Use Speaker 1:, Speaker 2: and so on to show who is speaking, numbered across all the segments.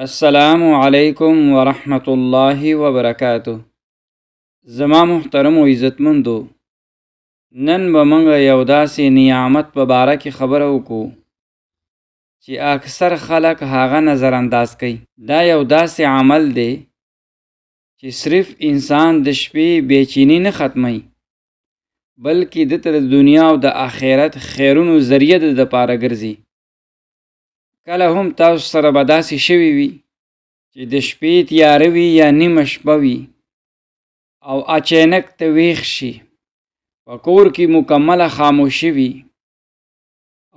Speaker 1: السلام علیکم ورحمۃ اللہ وبرکاتہ. زما محترم و عزتمندو، نن به موږ یو داسې نعمت په باره کې خبره وکړو چې اکثر خلک هغه نظر انداز کوي. دا یو داسې عمل دی چې صرف انسان د شپې بیچینی نه ختموي، بلکې دته د دنیا او د آخرت خیرونو ذریعه د دپاره ګرځي. کله هم تاسو سره به داسې شوي وي چې د شپې تیاره وي یا نیمه شپه وي او اچانک ته ویښ شي، په کور کې مکمله خاموشي وي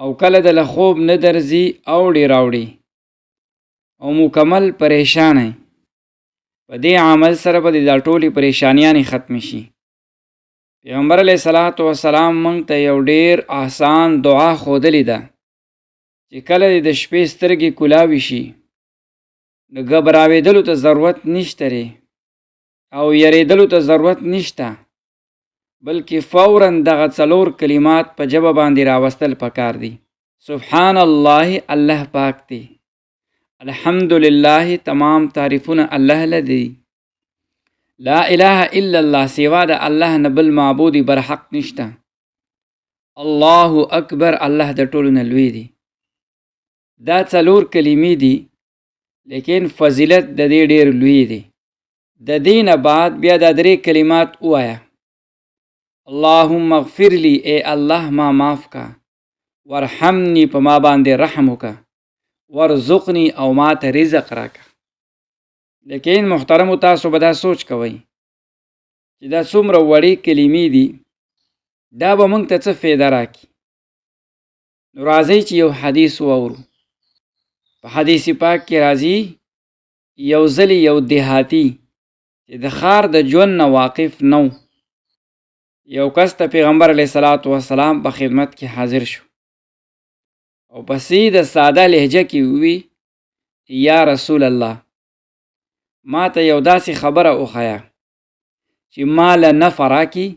Speaker 1: او کله د له خوب نه درځي اوړي راوړي او مکمل پریشانه. په دې عمل سره به دا ټولې پریشانیانې ختم شي. پیغمبر علیه الصلاة والسلام موږ ته یو ډیر آسان دعا ښودلې ده چې کله د شپې سترګې کولاوي شي نو غبراوېدلو ته ضرورت نشته او یریدلو ته ضرورت نشته، بلکې فوراً دغه څلور کلمات په ژبه باندې راوستل پکار دي. سبحان الله، الله پاک دی. الحمدلله، تمام تعریفونه الله لدی. لا اله الا الله، سوا د الله نه بل معبود برحق نشته. الله اکبر، الله د ټولو نه لوی دی. دا څلور کلمې دي، لیکن فضیلت د دې ډیر لوی دی. د دې نه بعد بیا دا درې کلمات ووایه: اللهم اغفر لی، اے الله ما معاف کا، ورحمنی، په ما باندې رحم وکا، ورزقنی، او ما ته رزق راکا. لیکن محترم تاسو به دا سوچ کوئ چې دا څومره وړې کلمې دي، دا به موږ ته څه فایده راکړي. نو راځئ چې یو حدیث واورو. په حدیث پاک کې راځي یو ځل یو دیهاتی چې د ښار د ژوند نه واقف نو، یو کس ته پیغمبر علیه الصلاة والسلام په خدمت کې حاضر شو او په سیده ساده لهجه کې ووی: یا رسول الله، ما ته یو داسې خبره وښیه چې ما له نفع راکړي،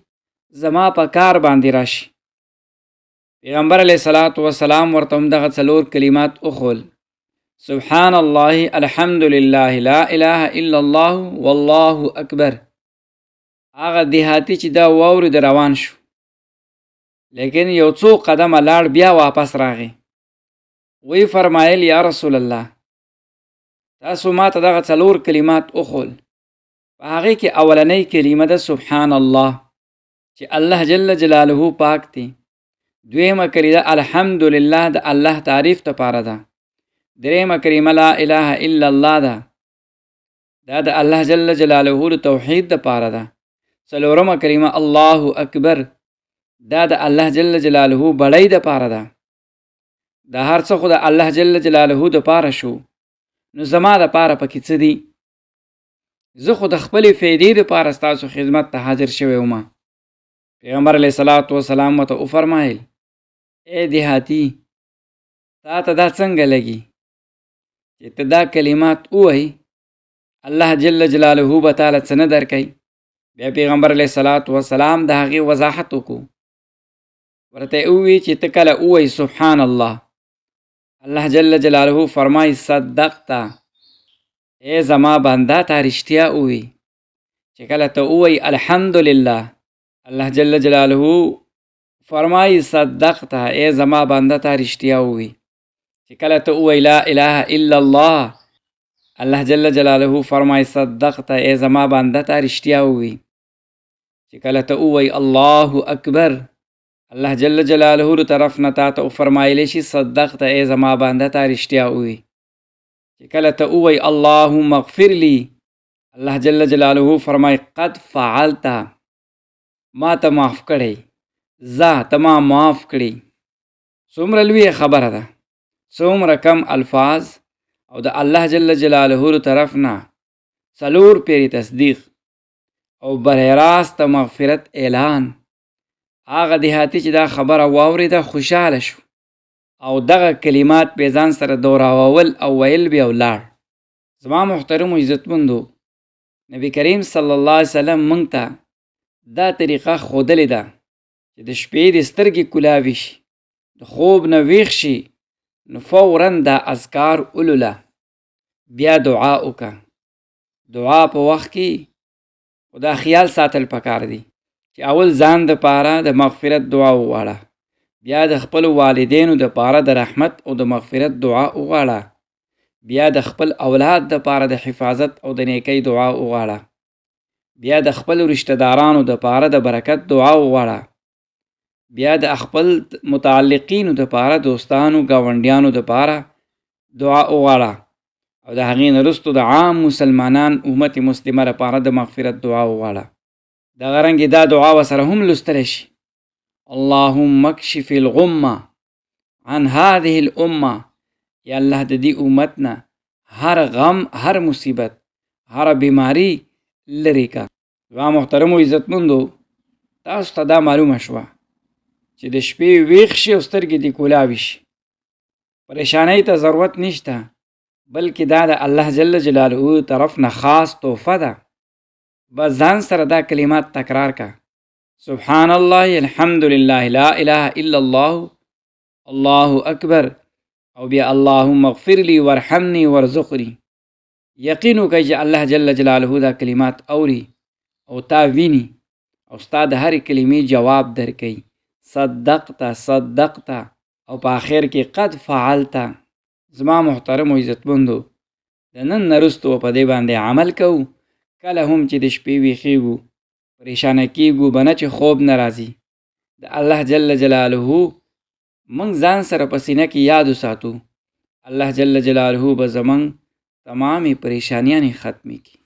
Speaker 1: زما په کار باندې راشي. پیغمبر علیه الصلاة والسلام ورته همدغه څلور کلمات وښول: سبحان الله، الحمد لله، لا اله الا الله، والله اکبر. هغه دیهاتی چې دا واورید روان شو، لیکن یو څو قدمه لاړ، بیا واپس راغی. وی فرمایل: یا رسول الله، تاسو ما ته دغه څلور کلمات وښول، په هغې کې اولنۍ کلمه ده سبحان الله، چې الله جل جلاله پاک دی. دویمه کلمه الحمدلله، د الله تعریف دپاره ده. دریمه کلمه لا اله الا الله ده، دا د الله جل جلاله د توحید دپاره ده. څلورمه کلمه الله اکبر، دا د الله جل جلاله بړۍ دپاره ده. دا هر څه خو د الله جل جلاله دپاره شو، نو زما دپاره پکې څه دي؟ زه خو د خپلې فایدې دپاره ستاسو خدمت ته حاضر شوی وم. پیغمبر علیه الصلاة والسلام ورته وفرمایل: ای دیهاتي، تا ته دا څنګه لګي چې ته دا کلمات ووایې، الله جل جلاله به تعالی څه نه درکوي؟ بیا پیغمبر علیه الصلاة والسلام د هغې وضاحت وکړو. ورته یې ووایي چې ته کله ووایې سبحان الله، الله جل جلاله فرمایي: صدقته، ای زما بنده، تا رښتیا ووایي. چې کله ته ووایې الحمدلله، الله جل جلاله فرمایي: صدقته، ای زما بنده، تا رښتیا ووایي. چې کله ته ووایې لا اله الا الله، الله جل جلاله فرمایي: صدقته، ای زما بنده، تا رښتیا ووایي. چې کله ته ووایې الله اکبر، الله جل جلاله له طرف نه تا ته وفرمایلی شي: صدقته، ای زما بنده، تا رښتیا ووایي. چې کله ته ووایې اللهم اغفر لی، الله جل جلاله فرمایي: قد فعلته، ما ته معاف کړی، ځه ته ما معاف کړي. څومره لویه خبره ده، څومره کم الفاظ، او د الله جل جلاله له طرف نه څلور پیرې تصدیق او برای راست مغفرت اعلان. هغه دیهاتی چې دا خبره واورېده خوشحاله شو او دغه کلمات په ځان سره دوراول او ویل بیا ولاړ. زما محترم و عزتمندو، نبی کریم صلی الله علیه وسلم موږ ته دا طریقه ښودلې ده چې د شپې د سترګې کولاوي شي، د خوب نه ویښ شي، نو فوراً دا اذکار ولوله. بیا دعا وکړه. دعا په وخت کې خدا خیال ساتل پکار دی چې اول ځان د پاره د مغفرت دعا وغواړه، بیا د خپل والدینو د پاره د رحمت او د مغفرت دعا وغواړه، بیا د خپل اولاد د پاره د حفاظت او د نیکی دعا وغواړه، بیا د خپل رشتہ دارانو د پاره د برکت دعا وغواړه، بیا د خپل متعلقینو د پاره دوستانو گاونډیانو د پاره دعا وغواړه، او د هغې نه وروسته د عام مسلمانان امت مسلمه لپاره د مغفرت دعا وغواړه. دغه رنګې دا دعا ورسره هم لوستلی شي. اللهم اکشف الغمه عن هذه الامه، یا الله د دې امت نه هر غم، هر مصیبت، هر بیماری لرې کا. زما محترمو عزتمندو، تاسو ته دا معلومه شوه چې د شپې ویښ شي او سترګې دې کولاوي شي، پریشانۍ ته ضرورت نشته، بلکې دا د الله جل جلاله طرف نه خاص تحفه ده. بس ځان سره دا کلمات تکرار کا: سبحان الله، الحمد لله، لا اله الا الله، الله اکبر، او بیا اللهم اغفر لي وارحمني وارزقني. یقین وکړئ چې الله جل جلاله دا کلمات اوري او تا ویني او ستا د هرې کلمې جواب درکوي. صدقت صدقت، او په آخر کې قد فعلت. زما محترم و عزتمندو، د نن نه وروسته په دې باندې عمل کوو. کله هم چې د شپې ویښېږو پریشانه کېږو به نه چې خوب نه راځي، د الله جل جلاله موږ ځان سره په سینه کې یاد وساتو. الله جل جلاله به زموږ تمامې پریشانیانې ختمې کړي.